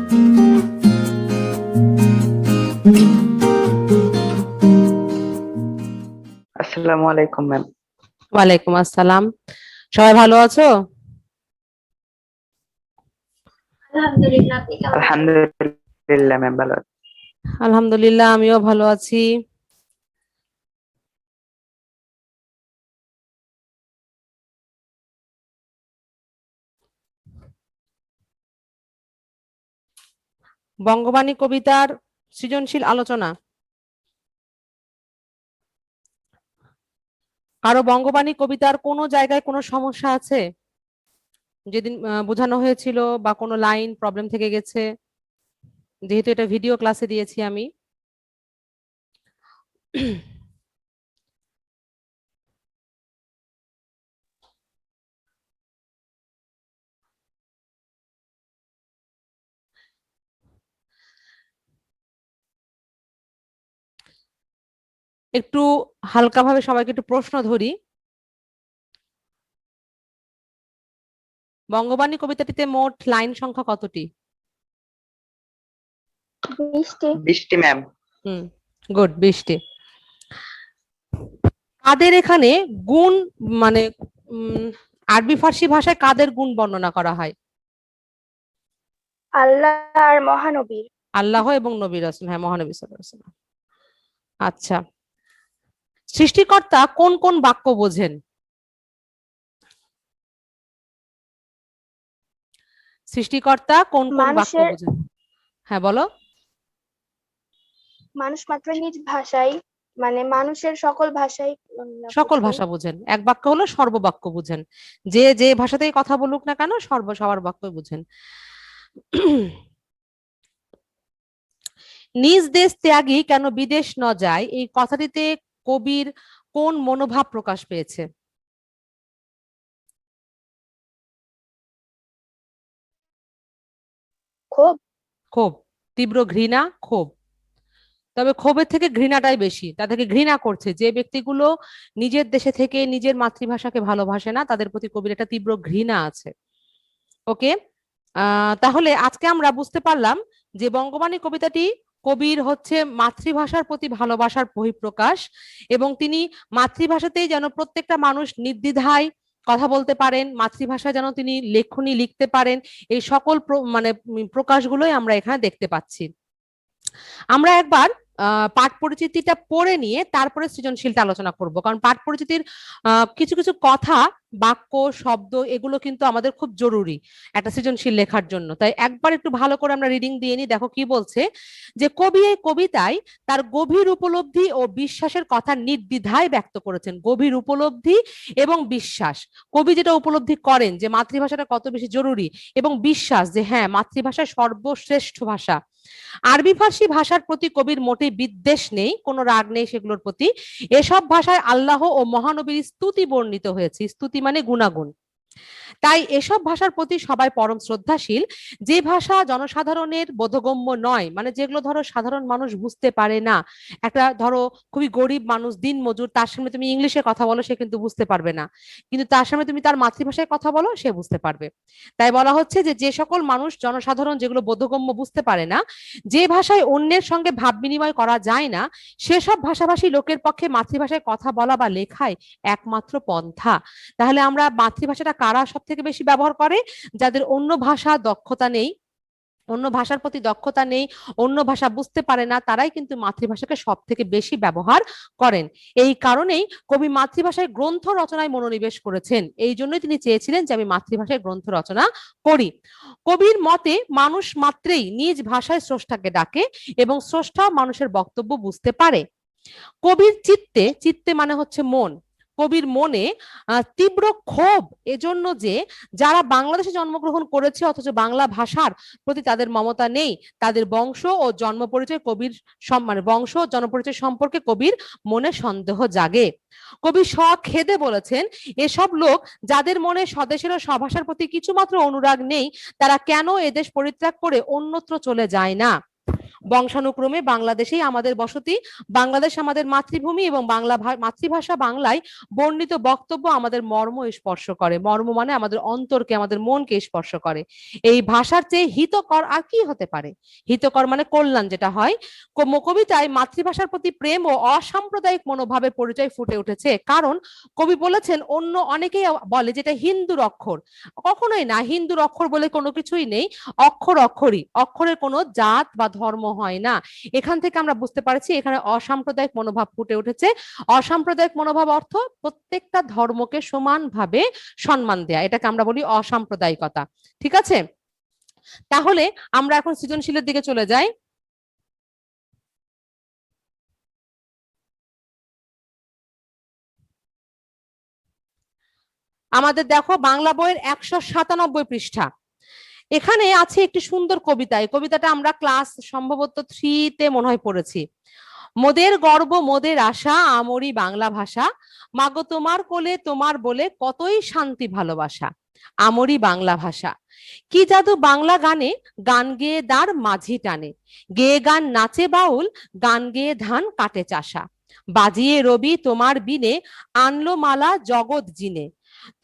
আসসালামু আলাইকুম ম্যাম। ওয়ালাইকুম আসসালাম। সবাই ভালো আছো? আলহামদুলিল্লাহ, আপনি কেমন আছেন? আলহামদুলিল্লাহ ম্যাম, ভালো আছি। আলহামদুলিল্লাহ, আমিও ভালো আছি। বঙ্গবাণী কবিতার সৃজনশীল আলোচনা। কারো বঙ্গবাণী কবিতার কোনো জায়গায় কোনো সমস্যা আছে? যেদিন বোঝানো হয়েছিল বা কোনো লাইন প্রবলেম থেকে গেছে? যেহেতু এটা ভিডিও ক্লাসে দিয়েছি আমি। একটু হালকাভাবে সবাইকে একটু প্রশ্ন ধরি। বঙ্গবাণী কবিতাটিতে মোট লাইন সংখ্যা কতটি? 20টি ম্যাম। গুড, 20টি। কাদের এখানে গুণ মানে আরবি ফার্সি ভাষায় কাদের গুণ বর্ণনা করা হয়? আল্লাহ আর মহানবীর। আল্লাহ এবং নবী রাসূল, হ্যাঁ, মহানবী সাল্লাল্লাহু আলাইহি ওয়াসাল্লাম। আচ্ছা, সৃষ্টিকর্তা কোন কোন বাক্য বোঝেন? সৃষ্টিকর্তা কোন কোন বাক্য বোঝেন? হ্যাঁ, বলো। মানুষ মাত্র নিজ ভাষায়, মানে মানুষের সকল ভাষায় সকল ভাষা বুঝেন। এক বাক্য হলো সর্ববাক্য বুঝেন, যে যে ভাষাতেই কথা বলুক না কেন সবার বাক্য বুঝেন। নিজ দেশ ত্যাগী কেন বিদেশ ন যায়, এই কথাটিতে কবির কোন মনোভাব প্রকাশ পেয়েছে? ক্ষোভ। ক্ষোভ, তীব্র ঘৃণা, ক্ষোভ। তবে ক্ষোভের থেকে ঘৃণাটাই বেশি। তাদেরকে ঘৃণা করছে, যে ব্যক্তিগুলো নিজের দেশে থেকে নিজের মাতৃভাষাকে ভালোবাসে না তাদের প্রতি কবির একটা তীব্র ঘৃণা আছে। ওকে, তাহলে আজকে আমরা বুঝতে পারলাম যে বঙ্গবাণী কবিতাটি কবির হচ্ছে মাতৃভাষার প্রতি ভালোবাসার বহিঃপ্রকাশ, এবং তিনি মাতৃভাষাতেই যেন প্রত্যেকটা মানুষ নির্দ্বিধায় কথা বলতে পারেন, মাতৃভাষায় যেন তিনি লেখনী লিখতে পারেন, এই সকল মানে প্রকাশগুলোই আমরা এখানে দেখতে পাচ্ছি। আমরা একবার পাঠ পরিচিতিটা পড়ে নিয়ে তারপরে সৃজনশীলটা আলোচনা করব, কারণ পাঠ পরিচিতির কিছু কিছু কথা, বাক্য, শব্দ, এগুলো কিন্তু আমাদের খুব জরুরি একটা সৃজনশীল লেখার জন্য। তাই একবার একটু ভালো করে আমরা রিডিং দিয়ে নিই। দেখো কি বলছে, যে কবি এই কবিতায় তার গভীর উপলব্ধি ও বিশ্বাসের কথা নির্দ্বিধায় ব্যক্ত করেছেন। গভীর উপলব্ধি এবং বিশ্বাস, কবি যেটা উপলব্ধি করেন যে মাতৃভাষাটা কত বেশি জরুরি, এবং বিশ্বাস যে হ্যাঁ, মাতৃভাষা সর্বশ্রেষ্ঠ ভাষা। আরবি ফার্সি ভাষার প্রতি কবির মোটেই বিদ্বেষ নেই, কোনো রাগ নেই সেগুলোর প্রতি। এসব ভাষায় আল্লাহ ও মহানবীর স্তুতি বর্ণিত হয়েছে। স্তুতি মানে গুণাগুণ। তাই এসব ভাষার প্রতি সবাই পরম শ্রদ্ধাশীল। যে ভাষা জনসাধারণের বোধগম্য নয়, মানে যেগুলো ধরো সাধারণ মানুষ বুঝতে পারে না, একটা ধরো খুবই গরিব মানুষ, দিন মজুর, তার সামনে তুমি ইংলিশে কথা বলো সে কিন্তু বুঝতে পারবে না, কিন্তু তার সামনে তুমি তার মাতৃভাষায় কথা বলো সে বুঝতে পারবে। তাই বলা হচ্ছে যে যে সকল মানুষ জনসাধারণ যেগুলো বোধগম্য বুঝতে পারে না, যে ভাষায় অন্যের সঙ্গে ভাব বিনিময় করা যায় না, সেসব ভাষাভাষী লোকের পক্ষে মাতৃভাষায় কথা বলা বা লেখায় একমাত্র পন্থা। তাহলে আমরা মাতৃভাষাটা কারা সব থেকে বেশি ব্যবহার করে? যাদের অন্য ভাষা দক্ষতা নেই, অন্য ভাষার প্রতি দক্ষতা নেই, অন্য ভাষা বুঝতে পারে না, তারাই কিন্তু মাতৃভাষাকে সব থেকে বেশি ব্যবহার করেন। এই কারণেই কবি মাতৃভাষায় গ্রন্থ রচনায় মনোনিবেশ করেছেন। এই জন্যই তিনি চেয়েছিলেন যে আমি মাতৃভাষায় গ্রন্থ রচনা করি। কবির মতে মানুষ মাত্রেই নিজ ভাষায় স্রষ্টাকে ডাকে এবং স্রষ্টা মানুষের বক্তব্য বুঝতে পারে। কবির চিত্তে, চিত্তে মানে হচ্ছে মন, কবির মনে তীব্র ক্ষোভ এজন্য যে যারা বাংলাদেশে জন্মগ্রহণ করেছে অথচ বাংলা ভাষার প্রতি তাদের মমতা নেই, তাদের বংশ ও জন্ম পরিচয় কবির মানে বংশ ও জনপরিচয় সম্পর্কে কবির মনে সন্দেহ জাগে। কবি সখেদে বলেছেন, এসব লোক যাদের মনে স্বদেশের ও স্বভাষার প্রতি কিছুমাত্র অনুরাগ নেই, তারা কেন এদেশ পরিত্যাগ করে অন্যত্র চলে যায় না? বংশানুক্রমে বাংলাদেশেই আমাদের বসতি, বাংলাদেশ আমাদের মাতৃভূমি এবং মাতৃভাষা বাংলায় বর্ণিত বক্তব্য আমাদের মর্ম স্পর্শ করে। মর্ম মানে আমাদের অন্তরকে, আমাদের মনকে স্পর্শ করে। এই ভাষার চেয়ে হিতকর আর কি হতে পারে? হিতকর মানে কল্যাণ যেটা হয়। কবিতায় মাতৃভাষার প্রতি প্রেম ও অসাম্প্রদায়িক মনোভাবের পরিচয় ফুটে উঠেছে, কারণ কবি বলেছেন অন্য অনেকেই বলে যেটা হিন্দুর অক্ষর, কখনোই না, হিন্দুর অক্ষর বলে কোনো কিছুই নেই, অক্ষর অক্ষরই, অক্ষরের কোনো জাত বা ধর্ম হয় না। এখান থেকে আমরা বুঝতে পারছি এখানে অসাম্প্রদায়িক মনোভাব ফুটে উঠেছে। অসাম্প্রদায়িক মনোভাব অর্থ প্রত্যেকটা ধর্মকে সমানভাবে সম্মান দেয়া, এটাকে আমরা বলি অসাম্প্রদায়িকতা। ঠিক আছে, তাহলে আমরা এখন সৃজনশীলের দিকে চলে যাই। আমাদের দেখো বাংলা বইয়ের 197 পৃষ্ঠা, এখানে আছে একটি সুন্দর কবিতা। এই কবিতাটা আমরা ক্লাস সম্ভবত 3-তে মনে হয় পড়েছি। মোদের গর্ব মোদের আশা আমরি বাংলা ভাষা, মাগো তোমার কোলে তোমার বলে কতই শান্তি ভালোবাসা, আমরি বাংলা ভাষা। কি জাদু বাংলা গানে, গান গেয়ে দাঁড় মাঝি টানে, গেয়ে গান নাচে বাউল, গান গেয়ে ধান কাটে চাষা, বাজিয়ে রবি তোমার বিনে, আনলো মালা জগৎ জিনে,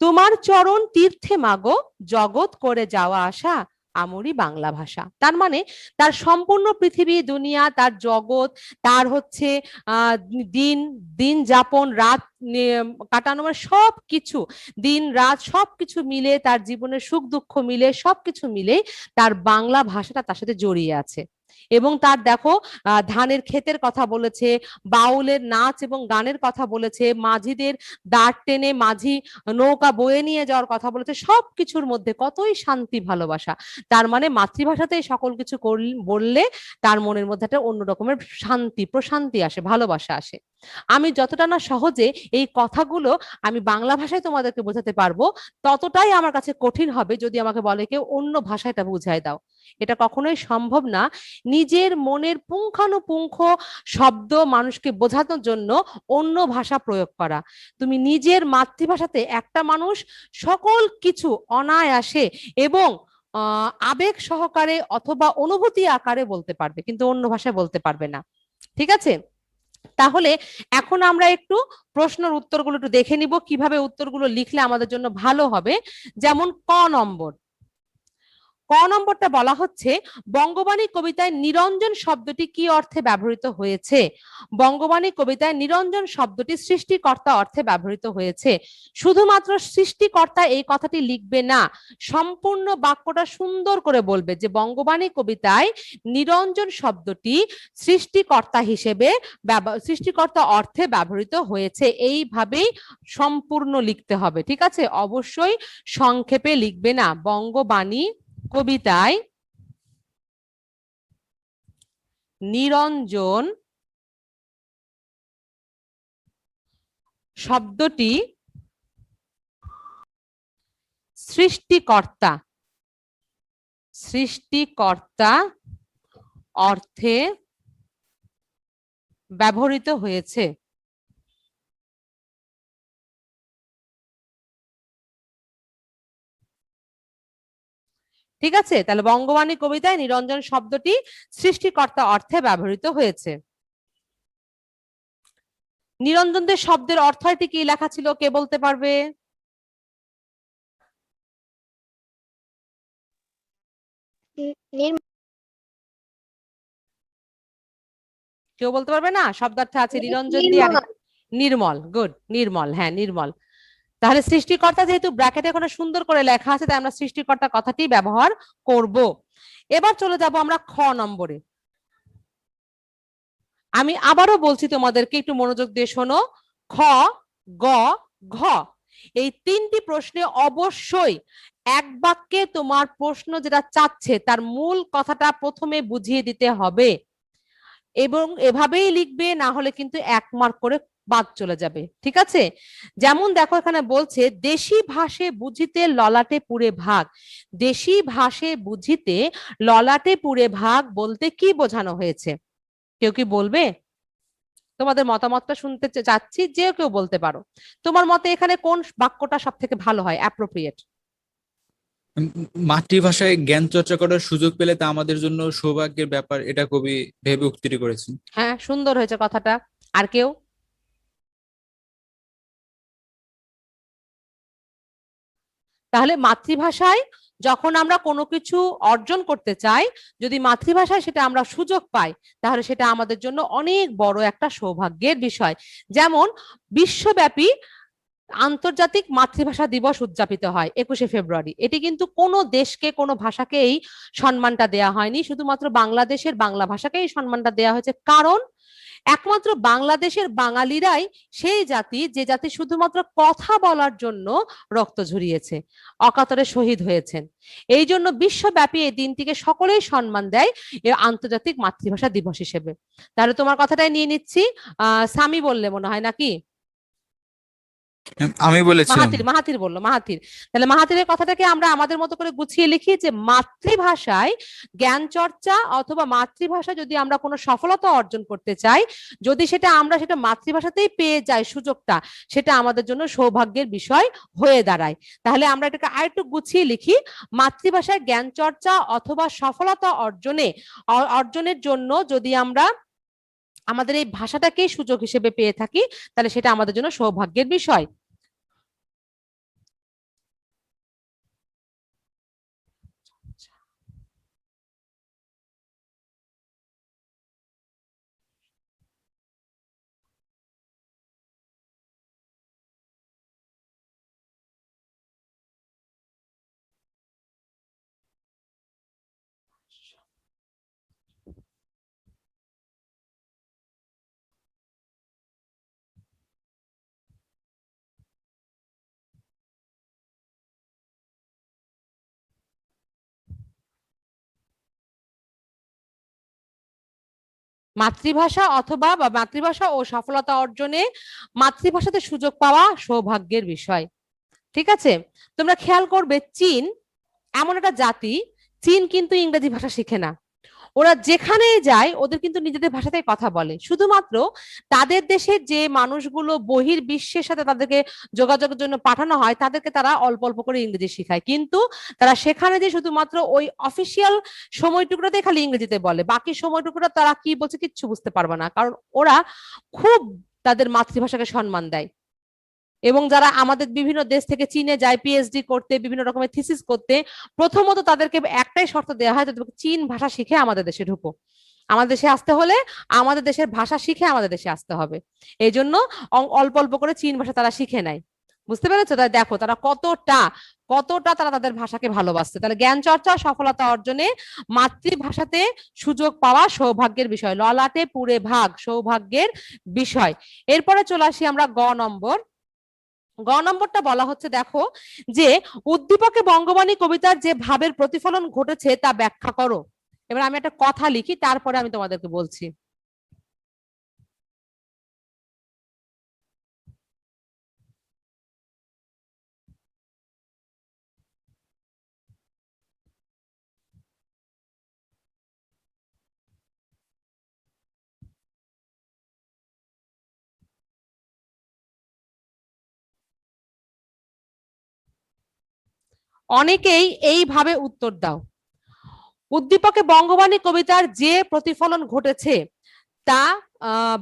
তোমার চরণ তীর্থে মাগো, জগৎ করে যাওয়া আসা, আমরি বাংলা ভাষা। তার মানে তার সম্পূর্ণ পৃথিবী দুনিয়া, তার জগৎ, তার হচ্ছে দিন দিন যাপন, রাত কাটানো, মানে সবকিছু, দিন রাত সবকিছু মিলে, তার জীবনের সুখ দুঃখ মিলে, সবকিছু মিলে তার বাংলা ভাষাটা তার সাথে জড়িয়ে আছে। এবং তার দেখো ধানের ক্ষেতের কথা বলেছে, বাউলের নাচ এবং গানের কথা বলেছে, মাঝিদের দাঁড় টেনে মাঝি নৌকা বয়ে নিয়ে যাওয়ার কথা বলেছে, সবকিছুর মধ্যে কতই শান্তি ভালোবাসা। তার মানে মাতৃভাষাতেই সকল কিছু বললে তার মনের মধ্যে একটা অন্য রকমের শান্তি প্রশান্তি আসে, ভালোবাসা আসে। আমি যতটা না সহজে এই কথাগুলো আমি বাংলা ভাষায় তোমাদেরকে বোঝাতে পারবো, ততটাই আমার কাছে কঠিন হবে যদি আমাকে বলে কেউ অন্য ভাষায় এটা বুঝাই দাও। এটা কখনোই সম্ভব না। নিজের মনের পুঙ্খানুপুঙ্খ শব্দ মানুষকে বোঝানোর জন্য অন্য ভাষা প্রয়োগ করা। তুমি নিজের মাতৃভাষাতে একটা মানুষ সকল কিছু অনায়াসে এবং আবেগ সহকারে অথবা অনুভূতি আকারে বলতে পারবে, কিন্তু অন্য ভাষায় বলতে পারবে না। ঠিক আছে, তাহলে এখন আমরা একটু প্রশ্নের উত্তরগুলো একটু দেখে নিব, কিভাবে উত্তরগুলো লিখলে আমাদের জন্য ভালো হবে। যেমন ক নম্বর, ক নম্বরটা বলা হচ্ছে বঙ্গবাণী কবিতায় নিরঞ্জন শব্দটি কি অর্থে ব্যবহৃত হয়েছে? বঙ্গবাণী কবিতায় নিরঞ্জন শব্দটি সৃষ্টিকর্তা অর্থে ব্যবহৃত হয়েছে। শুধুমাত্র সৃষ্টিকর্তা এই কথাটি লিখবে না, সম্পূর্ণ বাক্যটা সুন্দর করে বলবে যে বঙ্গবাণী কবিতায় নিরঞ্জন শব্দটি সৃষ্টিকর্তা হিসেবে সৃষ্টিকর্তা অর্থে ব্যবহৃত হয়েছে, এইভাবেই সম্পূর্ণ লিখতে হবে। ঠিক আছে, অবশ্যই সংক্ষেপে লিখবে না। বঙ্গবাণী কবিতায় নিরঞ্জন শব্দটি সৃষ্টিকর্তা অর্থে ব্যবহৃত হয়েছে। ঠিক আছে, তাহলে বঙ্গবাণী কবিতায় নিরঞ্জন শব্দটি সৃষ্টিকর্তা অর্থে ব্যবহৃত হয়েছে। নিরঞ্জনদের শব্দের অর্থটি কি লেখা ছিল, কে বলতে পারবে? কেউ বলতে পারবে না? শব্দার্থ আছে নিরঞ্জন দিয়ে নির্মল। গুড, নির্মল, হ্যাঁ নির্মল। তাহলে সৃষ্টিকর্তা যেহেতু ব্র্যাকেটে ওখানে সুন্দর করে লেখা আছে, তাই আমরা সৃষ্টিকর্তা কথাটি ব্যবহার করব। এবার চলে যাব আমরা খ নম্বরে। আমি আবারও বলছি তোমাদেরকে, একটু মনোযোগ দিয়ে শোনো। খ, গ, ঘ এই তিনটি প্রশ্নে অবশ্যই এক বাক্যে তোমার প্রশ্ন যেটা চাচ্ছে তার মূল কথাটা প্রথমে বুঝিয়ে দিতে হবে এবং এভাবেই লিখবে, না হলে কিন্তু 1 মার্ক করে বাদ চলে যাবে। ঠিক আছে, যেমন দেখো এখানে বলছে দেশি ভাষে বুঝিতে ললাটে পুরে ভাগ। দেশি ভাষে বুঝিতে ললাটে পুরে ভাগ বলতে কি বোঝানো হয়েছে? কেউ কি বলবে? তোমাদের মতামতটা শুনতে চাচ্ছি, যে কেউ বলতে পারো। তোমার মতে এখানে কোন বাক্যটা সব থেকে ভালো হয়, অ্যাপ্রোপ্রিয়েট? মাতৃভাষায় জ্ঞান চর্চা করার সুযোগ পেলে তা আমাদের জন্য সৌভাগ্যের ব্যাপার, এটা কবি ভেবে উক্তিটি করেছেন। হ্যাঁ, সুন্দর হয়েছে কথাটা। আর কেউ? তাহলে মাতৃভাষায় যখন আমরা কোনো কিছু অর্জন করতে চাই, যদি মাতৃভাষায় সেটা আমরা সুযোগ পাই, তাহলে সেটা আমাদের জন্য অনেক বড় একটা সৌভাগ্যের বিষয়। যেমন বিশ্বব্যাপী আন্তর্জাতিক মাতৃভাষা দিবস উদযাপিত হয় 21শে ফেব্রুয়ারি। এটি কিন্তু কোনো দেশকে, কোনো ভাষাকে এই সম্মানটা দেয়া হয়নি, শুধুমাত্র বাংলাদেশের বাংলা ভাষাকে এই সম্মানটা দেয়া হয়েছে। কারণ একমাত্র বাংলাদেশের বাঙালিরাই সেই জাতি, যে জাতি শুধুমাত্র কথা বলার জন্য রক্ত ঝরিয়েছে, অকাতরে শহীদ হয়েছেন। এই জন্য বিশ্বব্যাপী এই দিনটিকে সকলেই সম্মান দেয় এ আন্তর্জাতিক মাতৃভাষা দিবস হিসেবে। তাহলে তোমার কথাটাই নিয়ে নিচ্ছি। সামি বললে মনে হয় নাকি? আমি বলেছিলাম। মাহাতির বললো, মাহাতির। তাহলে মাহাতিরের কথাটাকে আমরা আমাদের মতো করে গুছিয়ে লিখি যে মাতৃভাষায় জ্ঞান চর্চা অথবা মাতৃভাষা যদি আমরা কোনো সফলতা অর্জন করতে চাই, যদি আমরা সেটা মাতৃভাষাতেই পেয়ে যাই সুযোগটা, সেটা আমাদের জন্য সৌভাগ্যের বিষয় হয়ে দাঁড়ায়। তাহলে আমরা এটাকে আরেকটু গুছিয়ে লিখি, মাতৃভাষায় জ্ঞান চর্চা অথবা সফলতা অর্জনের জন্য যদি আমরা আমাদের এই ভাষাটাকেই সুযোগ হিসেবে পেয়ে থাকি, তাহলে সেটা আমাদের জন্য সৌভাগ্যের বিষয়। মাতৃভাষা অথবা মাতৃভাষা ও সফলতা অর্জনে মাতৃভাষাতে সুযোগ পাওয়া সৌভাগ্যের বিষয়। ঠিক আছে, তোমরা খেয়াল করবে চীন এমন একটা জাতি, চীন কিন্তু ইংরেজি ভাষা শিখে না। ওরা যেখানে যায় ওদের কিন্তু নিজেদের ভাষাতেই কথা বলে। শুধুমাত্র তাদের দেশের যে মানুষগুলো বহির বিশ্বের সাথে তাদেরকে যোগাযোগের জন্য পাঠানো হয়, তাদেরকে তারা অল্প অল্প করে ইংরেজি শেখায়, কিন্তু তারা সেখানে যে শুধুমাত্র ওই অফিসিয়াল সময়টুকুটাতে খালি ইংরেজিতে বলে, বাকি সময়টুকুটা তারা কি বলছে কিচ্ছু বুঝতে পারবে না। কারণ ওরা খুব তাদের মাতৃভাষাকে সম্মান দেয়। এবং যারা আমাদের বিভিন্ন দেশ থেকে চীনে যায় পিএইচডি করতে, বিভিন্ন রকমের থিসিস করতে, প্রথমত তাদেরকে একটাই শর্ত দেওয়া হয়, তুমি চীন ভাষা শিখে আমাদের দেশে ঢুকো। আমাদের দেশে আসতে হলে আমাদের দেশের ভাষা শিখে আমাদের দেশে আসতে হবে। এই জন্য অল্প অল্প করে চীন ভাষা তারা শিখে নেয়। বুঝতে পেরেছো? তাই দেখো তারা কতটা তারা তাদের ভাষাকে ভালোবাসছে। তাহলে জ্ঞান চর্চা সফলতা অর্জনে মাতৃভাষাতে সুযোগ পাওয়া সৌভাগ্যের বিষয়। ললাটে পুরে ভাগ সৌভাগ্যের বিষয়। এরপরে চলে আসি আমরা নম্বরটা বলা হচ্ছে, দেখো যে উদ্দীপকে বঙ্গবাণী কবিতার যে ভাবের প্রতিফলন ঘটেছে তা ব্যাখ্যা করো। এবার আমি একটা কথা লিখি, তারপরে আমি তোমাদেরকে বলছি। অনেকেই এইভাবে উত্তর দাও, উদ্দীপকে বঙ্গবাণী কবিতার যে প্রতিফলন ঘটেছে তা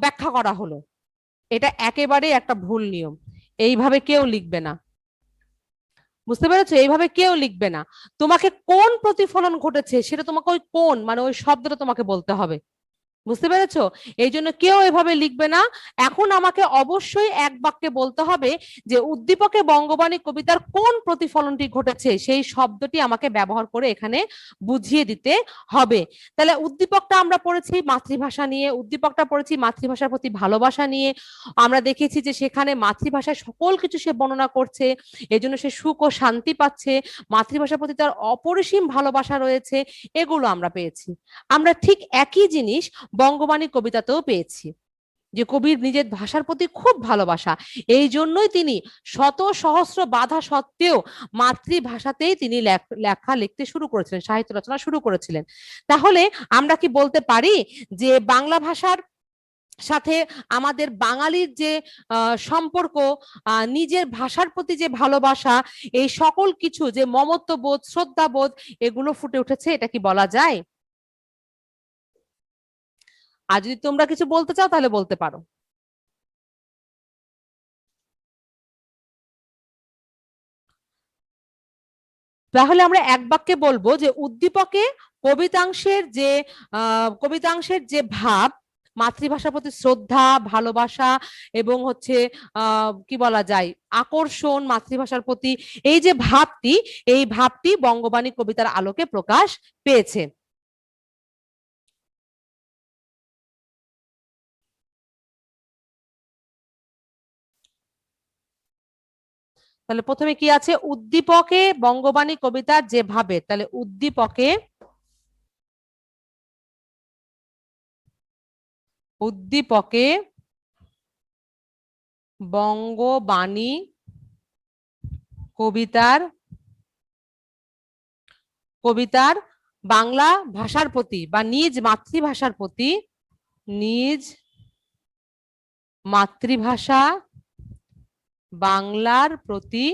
ব্যাখ্যা করা হলো। এটা একেবারে একটা ভুল নিয়ম, এইভাবে কেউ লিখবে না। বুঝতে পেরেছো? এইভাবে কেউ লিখবে না। তোমাকে কোন প্রতিফলন ঘটেছে সেটা তোমাকে ওই কোন মানে ওই শব্দটা তোমাকে বলতে হবে। বুঝতে পেরেছো? এই জন্য কেউ এভাবে লিখবে না। এখন আমাকে অবশ্যই এক বাক্যে বলতে হবে যে উদ্দীপকে বঙ্গবাণী কবিতার কোন প্রতিফলনটি ঘটেছে, সেই শব্দটি আমাকে ব্যবহার করে এখানে বুঝিয়ে দিতে হবে। তাহলে উদ্দীপকটা আমরা পড়েছি মাতৃভাষা নিয়ে, উদ্দীপকটা পড়েছি মাতৃভাষার প্রতি ভালোবাসা নিয়ে। আমরা দেখেছি যে সেখানে মাতৃভাষায় সকল কিছু সে বর্ণনা করছে, এজন্য সে সুখ ও শান্তি পাচ্ছে, মাতৃভাষার প্রতি তার অপরিসীম ভালোবাসা রয়েছে, এগুলো আমরা পেয়েছি। আমরা ঠিক একই জিনিস বঙ্গবাণী কবিতাতেও পেয়েছি, যে কবির নিজের ভাষার প্রতি খুব ভালোবাসা। এই জন্যই তিনি শত সহস্র বাধা সত্ত্বেও মাতৃভাষাতেই তিনি লেখা লিখতে শুরু করেছিলেন, সাহিত্য রচনা শুরু করেছিলেন। তাহলে আমরা কি বলতে পারি যে বাংলা ভাষার সাথে আমাদের বাঙালির যে সম্পর্ক, নিজের ভাষার প্রতি যে ভালোবাসা, এই সকল কিছু যে মমত্ববোধ, শ্রদ্ধাবোধ, এগুলো ফুটে উঠেছে, এটা কি বলা যায়? আর যদি তোমরা কিছু বলতে চাও তাহলে বলতে পারো। তাহলে আমরা এক বাক্যে বলবো যে উদ্দীপকে কবিতাংশের যে ভাব, মাতৃভাষার প্রতি শ্রদ্ধা, ভালোবাসা এবং হচ্ছে কি বলা যায়, আকর্ষণ মাতৃভাষার প্রতি, এই যে ভাবটি, এই ভাবটি বঙ্গবাণী কবিতার আলোকে প্রকাশ পেয়েছে। তাহলে প্রথমে কি আছে, উদ্দীপকে বঙ্গবাণী কবিতার যে ভাবে, তাহলে উদ্দীপকে বঙ্গবাণী কবিতার বাংলা ভাষার প্রতি বা নিজ মাতৃভাষা বাংলার প্রতি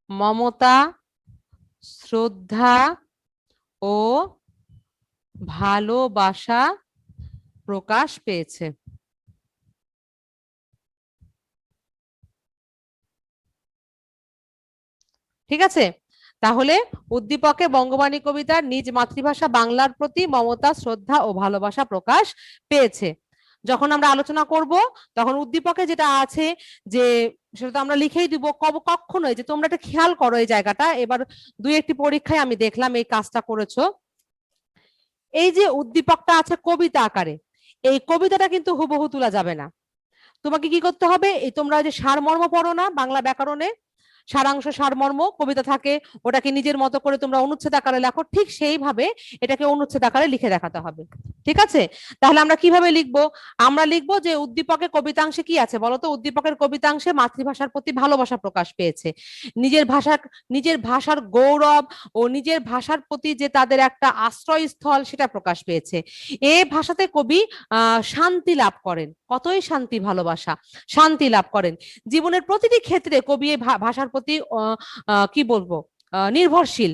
মমতা, শ্রদ্ধা ও ভালোবাসা প্রকাশ পেয়েছে। ঠিক আছে, তাহলে উদ্দীপকে বঙ্গবাণী কবিতার নিজ মাতৃভাষা বাংলার প্রতি মমতা, শ্রদ্ধা ও ভালোবাসা প্রকাশ পেয়েছে। যখন আমরা আলোচনা করব তখন উদ্দীপকে যেটা আছে যে সেটা তো আমরা লিখেই দিব, কখনোই যে তোমরা একটা খেয়াল করো এই জায়গাটা, এবার দুই একটি পরীক্ষায় আমি দেখলাম এই কাজটা করেছো। এই যে উদ্দীপকটা আছে কবিতা আকারে, এই কবিতাটা কিন্তু হুবহু তোলা যাবে না। তোমাকে কি করতে হবে, এই তোমরা যে সারমর্ম পড়ো না বাংলা ব্যাকরণে, সারাংশ সারমর্ম কবিতা থাকে, ওটাকে নিজের মতো করে তোমরা অনুচ্ছেদ আকারে লেখো, ঠিক সেইভাবে এটাকে অনুচ্ছেদ আকারে লিখে দেখাতে হবে। ঠিক আছে, তাহলে আমরা কিভাবে লিখবো? আমরা লিখবো যে উদ্দীপকের কবিতাংশে কি আছে বলতো, উদ্দীপকের কবিতাংশে মাতৃভাষার প্রতি ভালোবাসা প্রকাশ পেয়েছে, নিজের ভাষার গৌরব ও নিজের ভাষার প্রতি যে তাদের একটা আশ্রয়স্থল সেটা প্রকাশ পেয়েছে। এ ভাষাতে কবি শান্তি লাভ করেন, কতই শান্তি, ভালোবাসা, শান্তি লাভ করেন। জীবনের প্রতিটি ক্ষেত্রে কবি এই ভাষার প্রতি কি বলবো, নির্ভরশীল।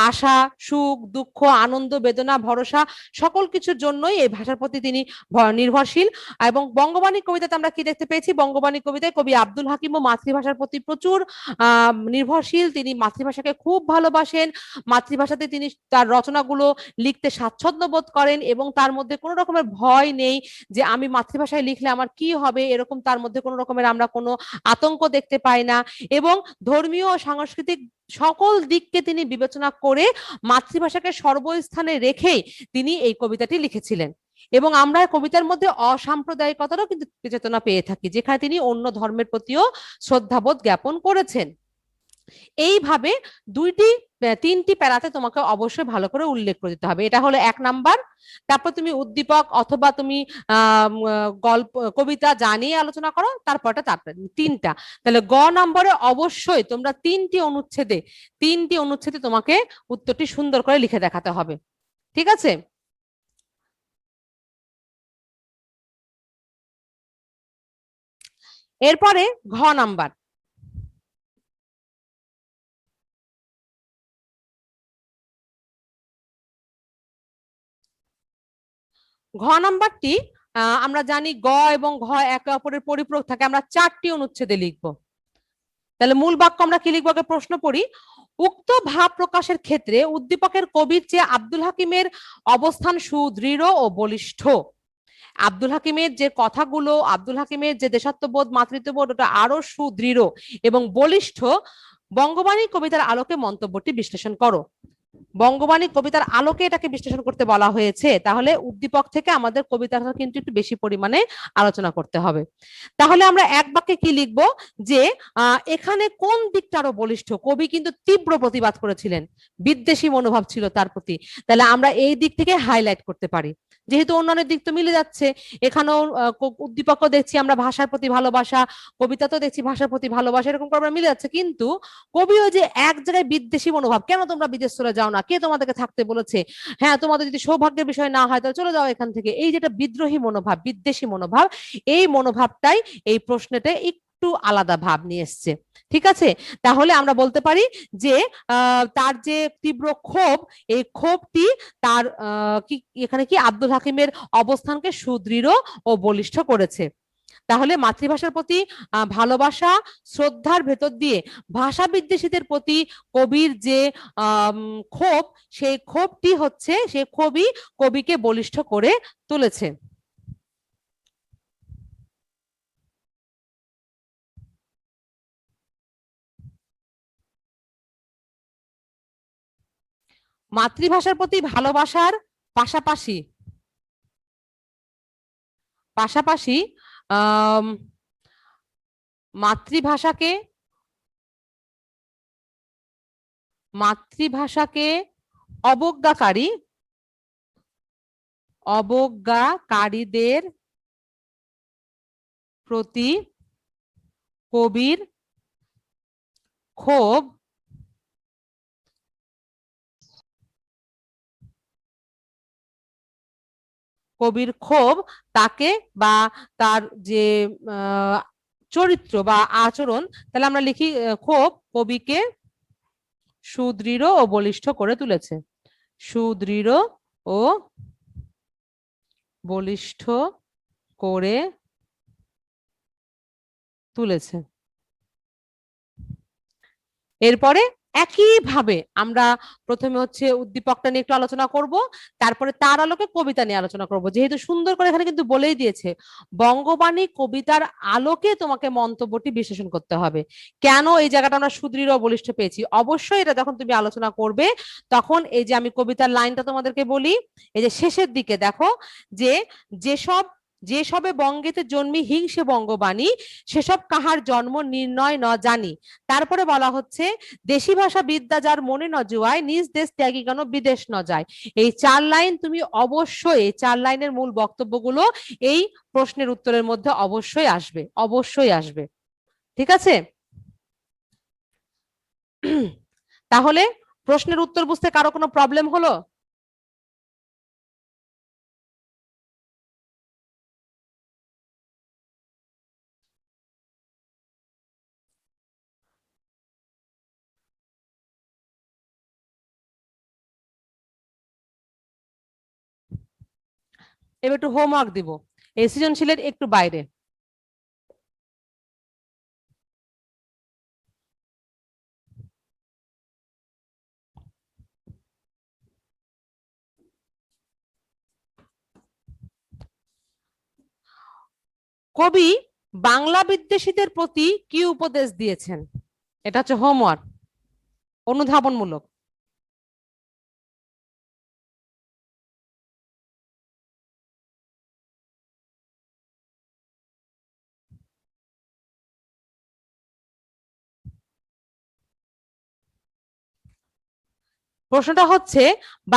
আশা, সুখ, দুঃখ, আনন্দ, বেদনা, ভরসা, সকল কিছুর জন্যই এই ভাষার প্রতি তিনি নির্ভরশীল। এবং বঙ্গবাণী কবিতাতে আমরা কি দেখতে পেয়েছি, বঙ্গবাণী কবিতায় কবি আব্দুল হাকিমও মাতৃভাষার প্রতি প্রচুর নির্ভরশীল, তিনি মাতৃভাষাকে খুব ভালোবাসেন, মাতৃভাষাতে তিনি তার রচনাগুলো লিখতে স্বাচ্ছন্দ্য বোধ করেন এবং তার মধ্যে কোনো রকমের ভয় নেই যে আমি মাতৃভাষায় লিখলে আমার কি হবে, এরকম তার মধ্যে কোনো রকমের আমরা কোনো আতঙ্ক দেখতে পাই না। এবং ধর্মীয় ও সাংস্কৃতিক সকল দিককে তিনি বিবেচনা করে মাতৃভাষাকে সর্বস্থানে রেখেই তিনি এই কবিতাটি লিখেছিলেন। এবং আমরা কবিতার মধ্যে অসাম্প্রদায়িকতারও কিন্তু চেতনা পেয়ে থাকি, যেখানে তিনি অন্য ধর্মের প্রতিও শ্রদ্ধাবোধ জ্ঞাপন করেছেন। এইভাবে তিনটি প্যারাতে তোমাকে অবশ্যই ভালো করে উল্লেখ করে দিতে হবে। এটা হলো 1 নাম্বার। তারপর তুমি উদ্দীপক অথবা তুমি গল্প, কবিতা যা নিয়ে আলোচনা করো তারপরটা 3টা। তাহলে গ নম্বরে অবশ্যই তোমরা 3টি অনুচ্ছেদে তোমাকে উত্তরটি সুন্দর করে লিখে দেখাতে হবে। ঠিক আছে, এরপরে ঘ নাম্বার। ঘ নাম্বারটি আমরা জানি গ এবং ঘ একে অপরের পরিপূরক থাকে, আমরা 4টি অনুচ্ছেদে লিখবো। তাহলে মূল বাক্য আমরা কি লিখবো, আগে প্রশ্ন পড়ি। উক্ত ভাব প্রকাশের ক্ষেত্রে উদ্দীপকের কবির চেয়ে আব্দুল হাকিমের অবস্থান সুদৃঢ় ও বলিষ্ঠ। আব্দুল হাকিমের যে কথাগুলো, আব্দুল হাকিমের যে দেশাত্মবোধ, মাতৃত্ববোধ, ওটা আরো সুদৃঢ় এবং বলিষ্ঠ। বঙ্গবাণী কবিতার আলোকে মন্তব্যটি বিশ্লেষণ করো। বঙ্গবাণী কবিতার আলোকে এটাকে বিশ্লেষণ করতে বলা হয়েছে, তাহলে উদ্দীপক থেকে আমাদের কবিতাটা কিন্তু একটু বেশি পরিমাণে আলোচনা করতে হবে। তাহলে আমরা এক বাক্যে কি লিখবো, যে এখানে কোন দিকটা আরো বলিষ্ঠ, কবি কিন্তু তীব্র প্রতিবাদ করেছিলেন, বিদ্বেষী মনোভাব ছিল তার প্রতি, তাহলে আমরা এই দিক থেকে হাইলাইট করতে পারি। যেহেতু অন্যান্য দিক তো মিলে যাচ্ছে, এখানেও উদ্দীপকও দেখছি আমরা ভাষার প্রতি ভালোবাসা, কবিতা তো দেখছি ভাষার প্রতি ভালোবাসা, এরকম করে মিলে যাচ্ছে। কিন্তু কবিও যে এক জায়গায় বিদ্বেষী মনোভাব, কেন তোমরা বিদেশ চলে যাও না, কে তোমাদেরকে থাকতে বলেছে, হ্যাঁ তোমাদের যদি সৌভাগ্যের বিষয় না হয় তাহলে চলে যাও এখান থেকে, এই যেটা বিদ্রোহী মনোভাব, বিদ্বেষী মনোভাব, এই মনোভাবটাই এই প্রশ্নেতে একটু আলাদা ভাব নিয়ে এসছে। ঠিক আছে, তাহলে আমরা বলতে পারি যে তার যে তীব্র ক্ষোভ, এই ক্ষোভটি তার কি এখানে কি আব্দুল হাকিমের অবস্থানকে সুদৃঢ় ও বলিষ্ঠ করেছে। তাহলে মাতৃভাষার প্রতি ভালোবাসা, শ্রদ্ধার ভেতর দিয়ে ভাষা বিদ্বেষীদের প্রতি কবির যে ক্ষোভ, সেই ক্ষোভটি হচ্ছে, সে ক্ষোভই কবিকে বলিষ্ঠ করে তুলেছে। মাতৃভাষার প্রতি ভালোবাসার পাশাপাশি পাশাপাশি মাতৃভাষাকে মাতৃভাষাকে অবজ্ঞাকারীদের প্রতি কবির ক্ষোভ তাকে বা তার যে চরিত্র বা আচরণ, তাহলে আমরা লিখি ক্ষোভ কবিকে সুদৃঢ় ও বলিষ্ঠ করে তুলেছে, সুদৃঢ় ও বলিষ্ঠ করে তুলেছে। এরপরে একইভাবে আমরা প্রথমে হচ্ছে উদ্দীপকটা নিয়ে একটু আলোচনা করব, তারপরে তার আলোকে কবিতা নিয়ে আলোচনা করব। যেহেতু সুন্দর করে এখানে কিন্তু বলেই দিয়েছে বঙ্গবাণী কবিতার আলোকে তোমাকে মন্তব্যটি বিশ্লেষণ করতে হবে। কেন এই জায়গাটা আমরা সুদৃঢ় বলিষ্ঠ পেয়েছি, অবশ্যই এটা যখন তুমি আলোচনা করবে তখন এই যে আমি কবিতার লাইনটা তোমাদেরকে বলি, এই যে শেষের দিকে দেখো যে যেসবে বঙ্গেতে জন্মি হিংসে বঙ্গবাণী, সেসব কাহার জন্ম নির্ণয় ন জানি। তারপরে বলা হচ্ছে দেশি ভাষা বিদ্যা যার মনে ন জুয়ায়, নিজ দেশ ত্যাগী কেন বিদেশ ন যায়। এই 4 লাইন তুমি অবশ্যই, এই 4 লাইনের মূল বক্তব্যগুলো এই প্রশ্নের উত্তরের মধ্যে অবশ্যই আসবে, অবশ্যই আসবে। ঠিক আছে, তাহলে প্রশ্নের উত্তর বুঝতে কারো কোনো প্রবলেম হলো? এবার একটু হোমওয়ার্ক দিব, এই সৃজনশীলের একটু বাইরে। কবি বাংলা বিদ্বেষীদের প্রতি কি উপদেশ দিয়েছেন? এটা হচ্ছে হোমওয়ার্ক, অনুধাবনমূলক। প্রশ্নটা হচ্ছে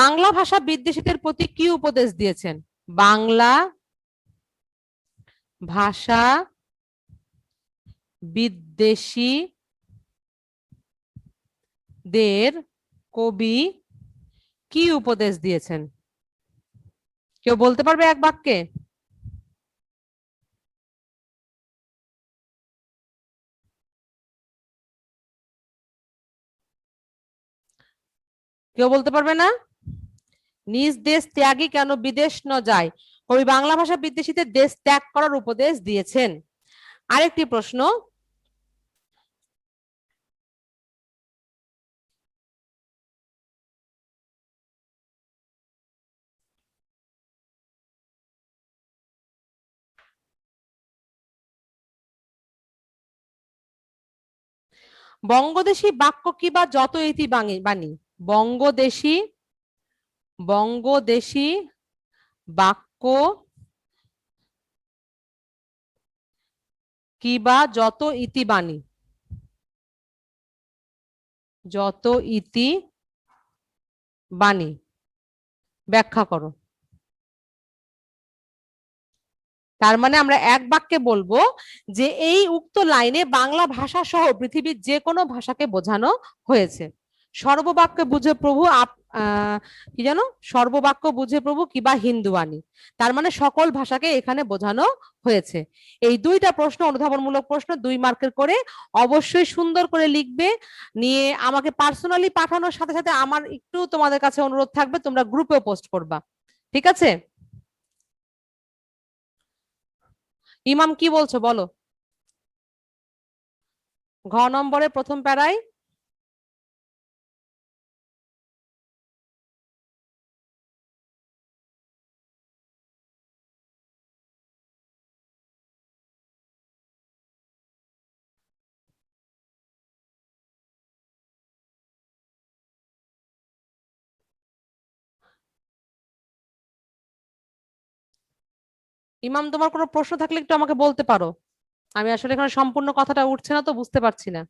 বাংলা ভাষা বিদ্বেষীদের প্রতি কি উপদেশ দিয়েছেন? বাংলা ভাষা বিদ্বেষীদের কবি কি উপদেশ দিয়েছেন? কেউ বলতে পারবে এক বাক্যে? কেউ বলতে পারবে না? নিজ দেশ ত্যাগী কেন বিদেশ ন যায়, কবি বাংলা ভাষা বিদ্বেষীদের দেশ ত্যাগ করার উপদেশ দিয়েছেন। আরেকটি প্রশ্ন, বঙ্গদেশী বাক্য কি বা যত ইতি বাণী, বঙ্গদেশী বাক্য কি বা যত ইতি বাণী, ব্যাখ্যা করো। তার মানে আমরা এক বাক্যে বলবো যে এই উক্ত লাইনে বাংলা ভাষা সহ পৃথিবীর যে কোনো ভাষাকে বোঝানো হয়েছে। সর্ববাক্য বুঝে প্রভু কি জানো, সর্ববাক্য বুঝে প্রভু কিবা হিন্দুয়ানি, তার মানে সকল ভাষাকে এখানে বোঝানো হয়েছে। এই দুইটা প্রশ্ন অনুধাবনমূলক প্রশ্ন, 2 মার্কের করে, অবশ্যই সুন্দর করে লিখবে, নিয়ে আমাকে পার্সোনালি পাঠানোর সাথে সাথে আমার একটু তোমাদের কাছে অনুরোধ থাকবে, তোমরা গ্রুপেও পোস্ট করবা, ঠিক আছে? ইমাম কি বলছো বলো। ঘ নম্বরে প্রথম প্যারায় ইমাম তোমার কোনো প্রশ্ন থাকলে একটু আমাকে বলতে পারো, আমি আসলে এখানে সম্পূর্ণ কথাটা উঠছে না তো বুঝতে পারছি না।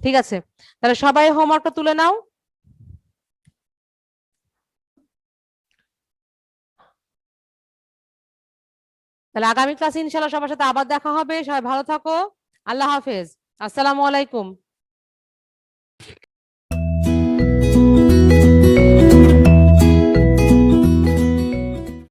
ঠিক আছে, তাহলে সবাই হোমওয়ার্কটা তুলে নাও। তাহলে আগামী ক্লাসে ইনশাল্লাহ সবার সাথে আবার দেখা হবে। সবাই ভালো থাকো, আল্লাহ হাফেজ, আসসালামু আলাইকুম।